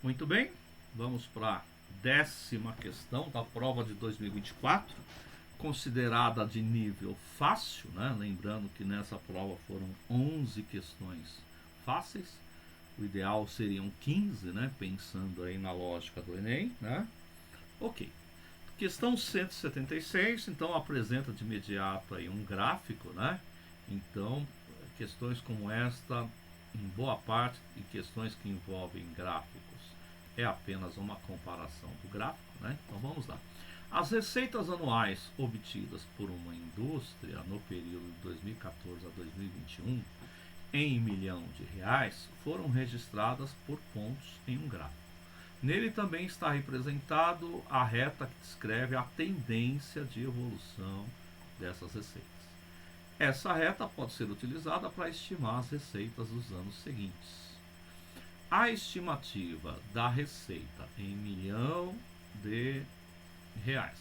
Muito bem, vamos para a 10ª questão da prova de 2024, considerada de nível fácil, né? Lembrando que nessa prova foram 11 questões fáceis, o ideal seriam 15, né? Pensando aí na lógica do Enem, né? Ok. Questão 176, então apresenta de imediato aí um gráfico, né? Então, questões como esta, em boa parte, e questões que envolvem gráficos, é apenas uma comparação do gráfico, né? Então vamos lá. As receitas anuais obtidas por uma indústria no período de 2014 a 2021 em milhão de reais foram registradas por pontos em um gráfico. Nele também está representado a reta que descreve a tendência de evolução dessas receitas. Essa reta pode ser utilizada para estimar as receitas dos anos seguintes. A estimativa da receita em milhão de reais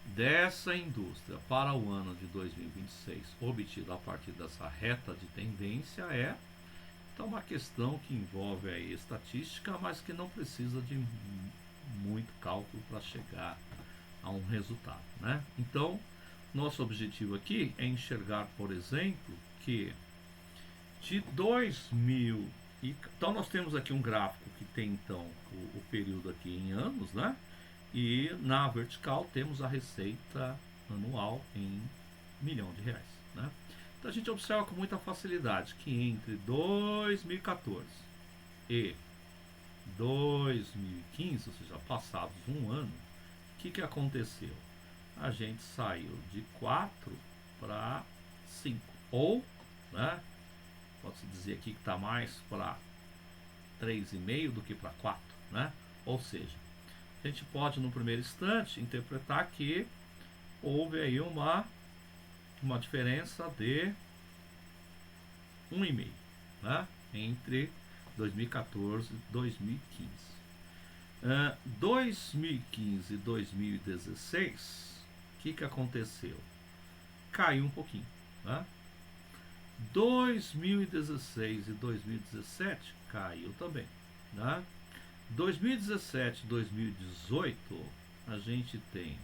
dessa indústria para o ano de 2026, obtida a partir dessa reta de tendência, é então uma questão que envolve aí estatística, mas que não precisa de muito cálculo para chegar a um resultado, né? Então, nosso objetivo aqui é enxergar, por exemplo, que de 2000 então nós temos aqui um gráfico que tem então o período aqui em anos, né? E na vertical temos a receita anual em milhão de reais, né? Então a gente observa com muita facilidade que entre 2014 e 2015, ou seja, passados um ano, o que aconteceu? A gente saiu de 4 para 5, ou, né, pode-se dizer aqui que está mais para 3,5 do que para 4, né? Ou seja, a gente pode no primeiro instante interpretar que houve aí uma diferença de 1,5, né? Entre 2014 e 2015. 2015 e 2016, o que aconteceu? Caiu um pouquinho, né? 2016 e 2017 caiu também, né? 2017 e 2018 a gente tem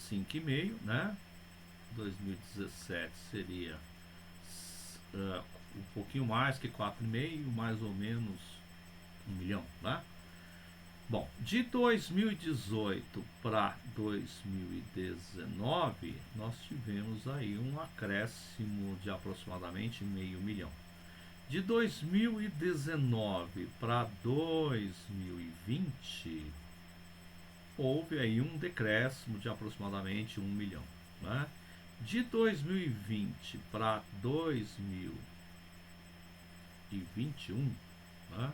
5,5, né? 2017 seria um pouquinho mais que 4,5, mais ou menos 1 milhão, né? Bom, de 2018 para 2019, nós tivemos aí um acréscimo de aproximadamente meio milhão. De 2019 para 2020, houve aí um decréscimo de aproximadamente 1 milhão, né? De 2020 para 2021, né?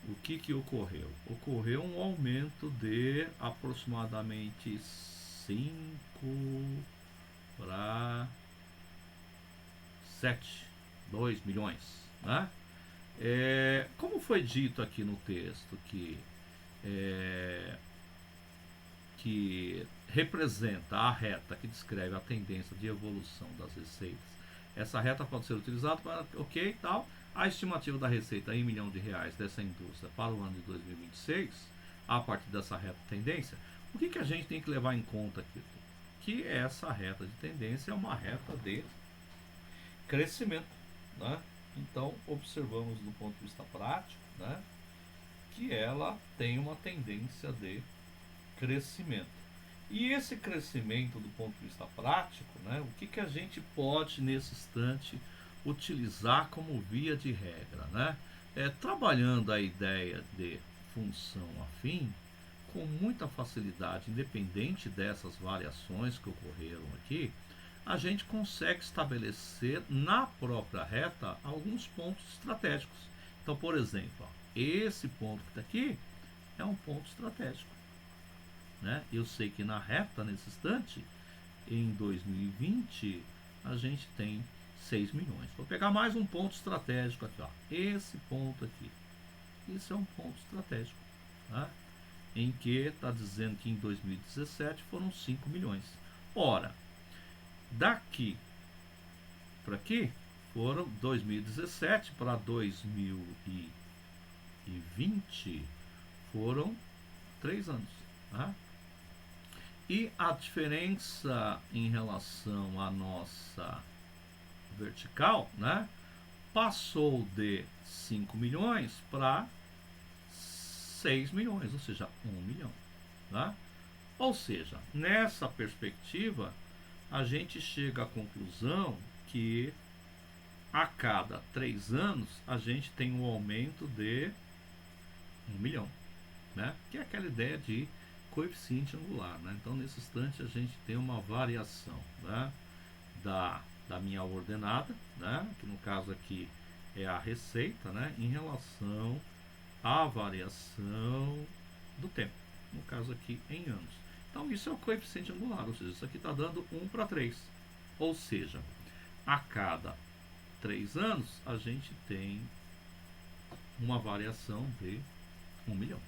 O que ocorreu? Ocorreu um aumento de aproximadamente 5 para 7, 2 milhões, né? Como foi dito aqui no texto que representa a reta que descreve a tendência de evolução das receitas, essa reta pode ser utilizada para, ok, tal, a estimativa da receita em milhão de reais dessa indústria para o ano de 2026, a partir dessa reta de tendência, o que a gente tem que levar em conta aqui? Que essa reta de tendência é uma reta de crescimento, né? Então, observamos do ponto de vista prático, né, que ela tem uma tendência de crescimento. E esse crescimento do ponto de vista prático, né, o que a gente pode nesse instante utilizar como via de regra, né? Trabalhando a ideia de função afim com muita facilidade, independente dessas variações que ocorreram aqui, a gente consegue estabelecer na própria reta alguns pontos estratégicos. Então, por exemplo, ó, esse ponto que está aqui é um ponto estratégico, né? Eu sei que na reta, nesse instante, em 2020, a gente tem 6 milhões. Vou pegar mais um ponto estratégico aqui, ó. Esse ponto aqui. Esse é um ponto estratégico, tá? Em que está dizendo que em 2017 foram 5 milhões. Ora, daqui para aqui foram 2017 para 2020 foram 3 anos, tá? E a diferença em relação à nossa vertical, né, passou de 5 milhões para 6 milhões, ou seja, 1 milhão. Tá? Ou seja, nessa perspectiva, a gente chega à conclusão que a cada 3 anos a gente tem um aumento de 1 milhão, né? Que é aquela ideia de coeficiente angular, né? Então, nesse instante, a gente tem uma variação, né, da minha ordenada, né, que no caso aqui é a receita, né, em relação à variação do tempo, no caso aqui em anos. Então, isso é o coeficiente angular, ou seja, isso aqui está dando 1 para 3, ou seja, a cada 3 anos a gente tem uma variação de 1 milhão.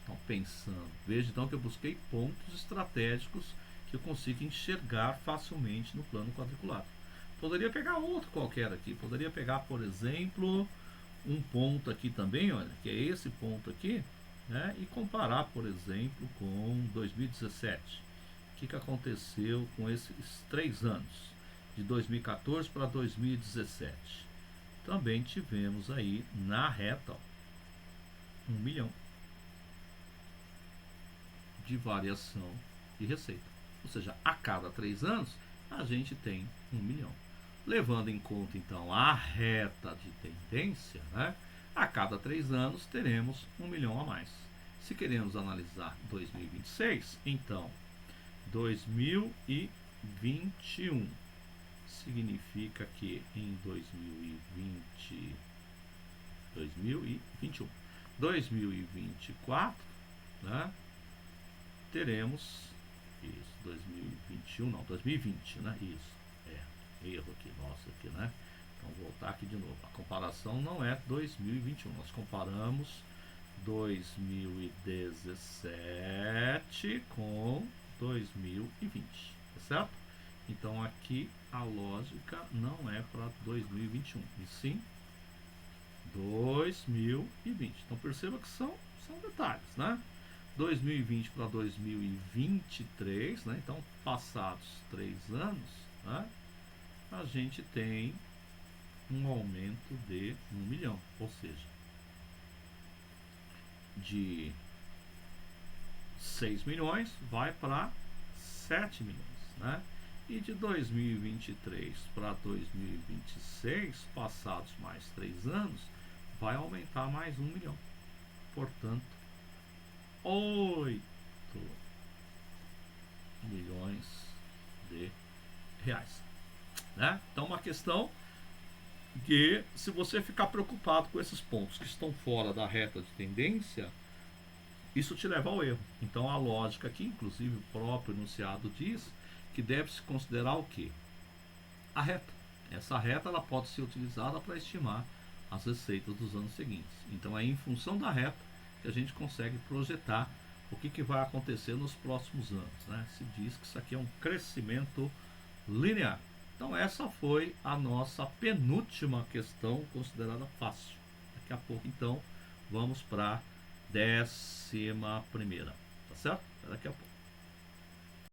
Então, pensando, veja então que eu busquei pontos estratégicos que eu consigo enxergar facilmente no plano quadriculado. Poderia pegar outro qualquer aqui, poderia pegar, por exemplo, um ponto aqui também, olha, que é esse ponto aqui, né, e comparar, por exemplo, com 2017. O que aconteceu com esses 3 anos, de 2014 para 2017? Também tivemos aí na reta, ó, 1 milhão de variação de receita. Ou seja, a cada 3 anos a gente tem 1 milhão. Levando em conta então a reta de tendência, né, a cada 3 anos teremos 1 milhão a mais. Se queremos analisar 2026, então 2021 significa que em 2021, 2024, né, teremos isso, 2021 não, 2020, né, isso, erro aqui, nossa, aqui, né, então vou voltar aqui de novo, a comparação não é 2021, nós comparamos 2017 com 2020, tá certo? Então aqui a lógica não é para 2021, e sim 2020. Então perceba que são detalhes, né? 2020 para 2023, né? Então passados 3 anos, né, a gente tem um aumento de 1 milhão, ou seja, de 6 milhões vai para 7 milhões, né? E de 2023 para 2026, passados mais 3 anos, vai aumentar mais 1 milhão. Portanto, 8 milhões de reais, né? Então, uma questão que, se você ficar preocupado com esses pontos que estão fora da reta de tendência, isso te leva ao erro. Então, a lógica aqui, inclusive o próprio enunciado diz que deve-se considerar o quê? A reta. Essa reta ela pode ser utilizada para estimar as receitas dos anos seguintes. Então, é em função da reta que a gente consegue projetar o que vai acontecer nos próximos anos, né? Se diz que isso aqui é um crescimento linear. Então, essa foi a nossa penúltima questão considerada fácil. Daqui a pouco, então, vamos para a 11ª, tá certo? Daqui a pouco.